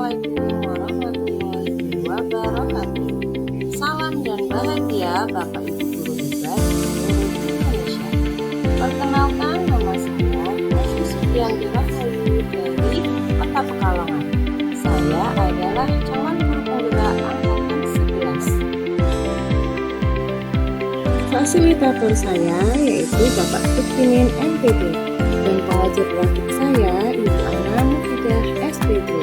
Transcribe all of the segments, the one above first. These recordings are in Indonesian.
Assalamualaikum warahmatullahi wabarakatuh. Salam dan bahagia Bapak Ibu Guru hebat seluruh Indonesia. Perkenalkan, nama saya Asy Supriyanti Rahayu dari Kota Pekalongan. Saya adalah calon guru penggerak angkatan 11. Fasilitator saya yaitu Bapak Tukinin MPD dan pengajar praktik saya Ibu Ana Mufidah SPB.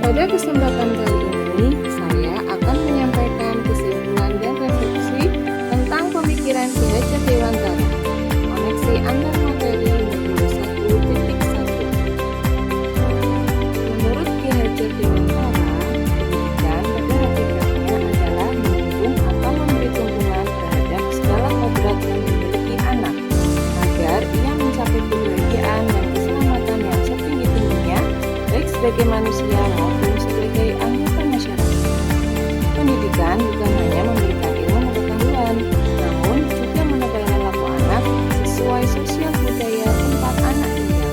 Pada kesempatan kali ini, saya akan menyampaikan kesimpulan dan refleksi tentang pemikiran Ki Hajar Dewantara, koneksi antar materi modul 1.1. Menurut Ki Hajar Dewantara, pendidikan pada hakikatnya adalah mendukung atau memberi dukungan terhadap segala kodrat yang dimiliki anak, agar ia mencapai kebahagiaan dan keselamatan yang setinggi-tingginya, baik sebagai manusia maupun sebagai anggota masyarakat. Pendidikan bukan hanya memberikan ilmu pengetahuan, namun juga menebalkan laku anak sesuai sosial budaya tempat anak tinggal.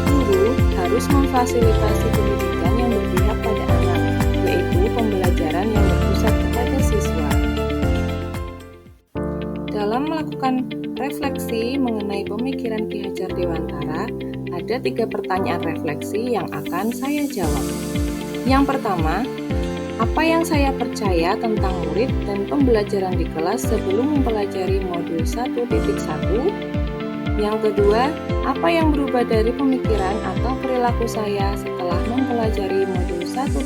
Guru harus memfasilitasi pendidikan yang berpihak pada anak, yaitu pembelajaran yang berpusat kepada siswa. Dalam melakukan refleksi mengenai pemikiran Ki Hajar Dewantara, ada 3 pertanyaan refleksi yang akan saya jawab. Yang pertama, apa yang saya percaya tentang murid dan pembelajaran di kelas sebelum mempelajari modul 1.1? Yang kedua, apa yang berubah dari pemikiran atau perilaku saya setelah mempelajari modul 1.1?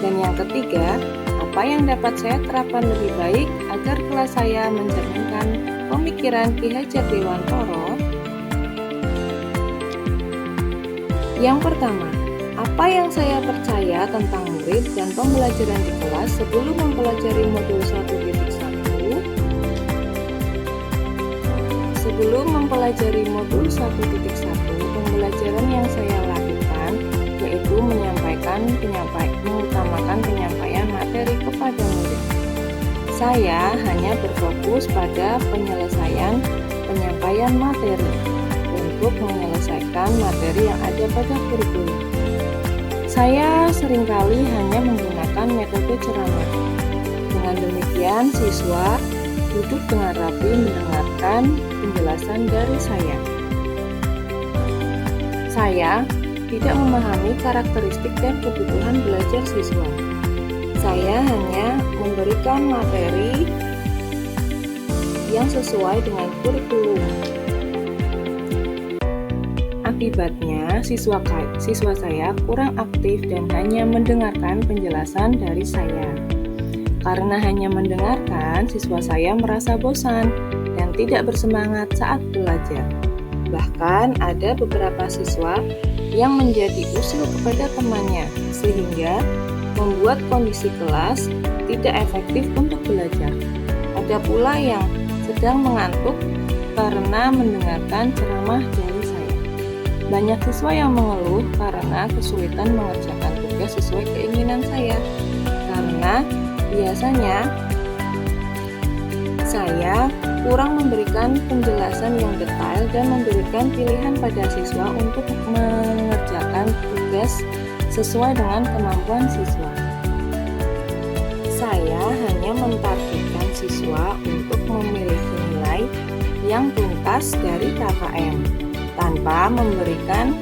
Dan yang ketiga, apa yang dapat saya terapkan lebih baik agar kelas saya mencerminkan pemikiran Ki Hajar Dewantara? Yang pertama, apa yang saya percaya tentang murid dan pembelajaran di kelas sebelum mempelajari modul 1.1? Sebelum mempelajari modul 1.1, pembelajaran yang saya lakukan yaitu mengutamakan penyampaian materi kepada murid. Saya hanya berfokus pada penyampaian materi untuk menyelesaikan materi yang ada pada kurikulum. Saya seringkali hanya menggunakan metode ceramah. Dengan demikian, siswa duduk dengan rapi mendengarkan penjelasan dari saya. Saya tidak memahami karakteristik dan kebutuhan belajar siswa. Saya hanya memberikan materi yang sesuai dengan kurikulum. Akibatnya, siswa saya kurang aktif dan hanya mendengarkan penjelasan dari saya. Karena hanya mendengarkan, siswa saya merasa bosan dan tidak bersemangat saat belajar. Bahkan ada beberapa siswa yang menjadi usil kepada temannya, sehingga membuat kondisi kelas tidak efektif untuk belajar. Ada pula yang sedang mengantuk karena mendengarkan ceramah dari saya. Banyak siswa yang mengeluh karena kesulitan mengerjakan tugas sesuai keinginan saya, karena biasanya saya kurang memberikan penjelasan yang detail dan memberikan pilihan pada siswa untuk mengerjakan tugas sesuai dengan kemampuan siswa. Saya hanya mentargetkan siswa untuk memiliki nilai yang tuntas dari KKM, tanpa memberikan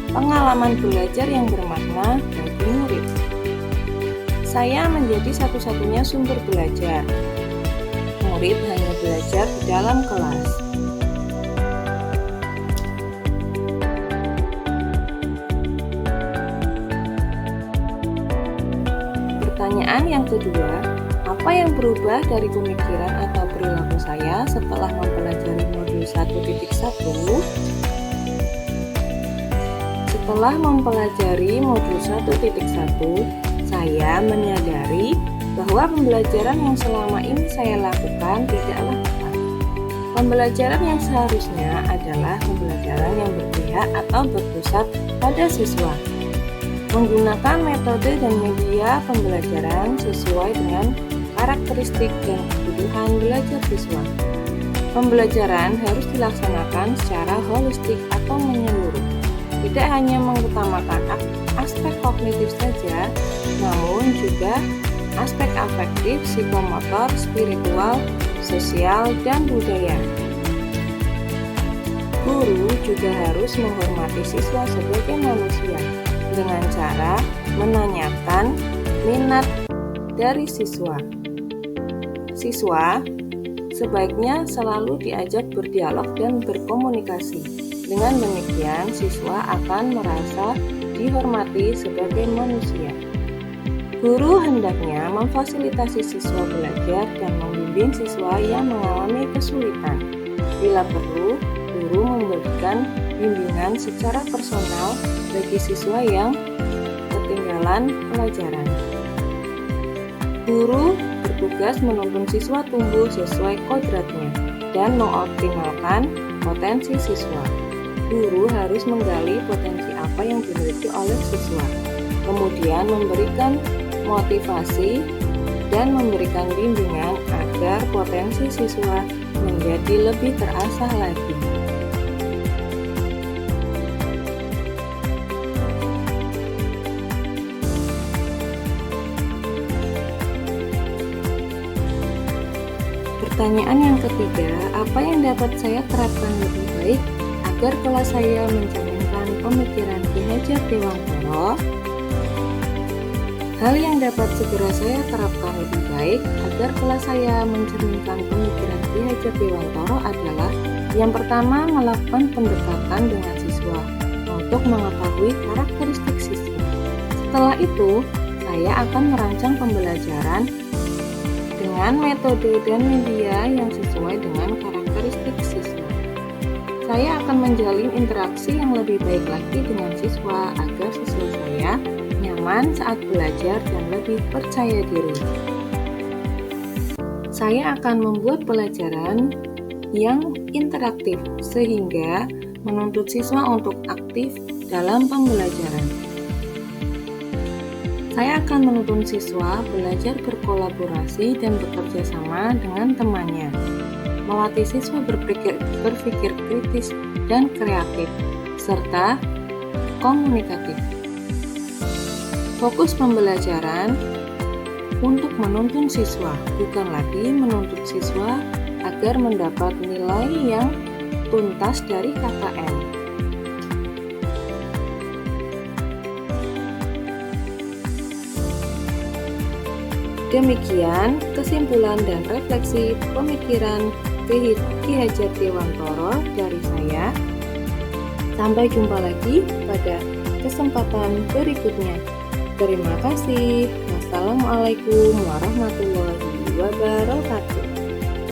pengalaman belajar yang bermakna bagi murid. Saya menjadi satu-satunya sumber belajar. Murid hanya belajar di dalam kelas. Pertanyaan yang kedua, apa yang berubah dari pemikiran atau perilaku saya setelah mempelajari modul 1.1? Setelah mempelajari modul 1.1, saya menyadari bahwa pembelajaran yang selama ini saya lakukan tidaklah tepat. Pembelajaran yang seharusnya adalah pembelajaran yang berpihak atau berpusat pada siswa, menggunakan metode dan media pembelajaran sesuai dengan karakteristik dan kebutuhan belajar siswa. Pembelajaran harus dilaksanakan secara holistik atau menyeluruh, tidak hanya mengutamakan aspek kognitif saja, namun juga aspek afektif, psikomotor, spiritual, sosial, dan budaya. Guru juga harus menghormati siswa sebagai manusia dengan cara menanyakan minat dari siswa. Siswa sebaiknya selalu diajak berdialog dan berkomunikasi. Dengan demikian, siswa akan merasa dihormati sebagai manusia. Guru hendaknya memfasilitasi siswa belajar dan membimbing siswa yang mengalami kesulitan. Bila perlu, guru memberikan bimbingan secara personal bagi siswa yang ketinggalan pelajaran. Guru bertugas menuntun siswa tumbuh sesuai kodratnya dan mengoptimalkan potensi siswa. Guru harus menggali potensi apa yang dimiliki oleh siswa, kemudian memberikan motivasi dan memberikan bimbingan agar potensi siswa menjadi lebih terasah lagi. Pertanyaan yang ketiga, apa yang dapat saya terapkan lebih baik agar kelas saya mencerminkan pemikiran Ki Hajar Dewantara? Hal yang dapat segera saya terapkan lebih baik agar kelas saya mencerminkan pemikiran Ki Hajar Dewantara adalah yang pertama, melakukan pendekatan dengan siswa untuk mengetahui karakteristik siswa. Setelah itu, saya akan merancang pembelajaran dengan metode dan media yang sesuai dengan karakteristik siswa. Saya akan menjalin interaksi yang lebih baik lagi dengan siswa agar siswa saya nyaman saat belajar dan lebih percaya diri. Saya akan membuat pelajaran yang interaktif sehingga menuntut siswa untuk aktif dalam pembelajaran. Saya akan menuntun siswa belajar berkolaborasi dan bekerja sama dengan temannya, melatih siswa berpikir kritis dan kreatif, serta komunikatif. Fokus pembelajaran untuk menuntun siswa, bukan lagi menuntut siswa agar mendapat nilai yang tuntas dari KKN. Demikian kesimpulan dan refleksi pemikiran Ki Hajar Dewantara dari saya. Sampai jumpa lagi pada kesempatan berikutnya. Terima kasih. Wassalamualaikum warahmatullahi wabarakatuh.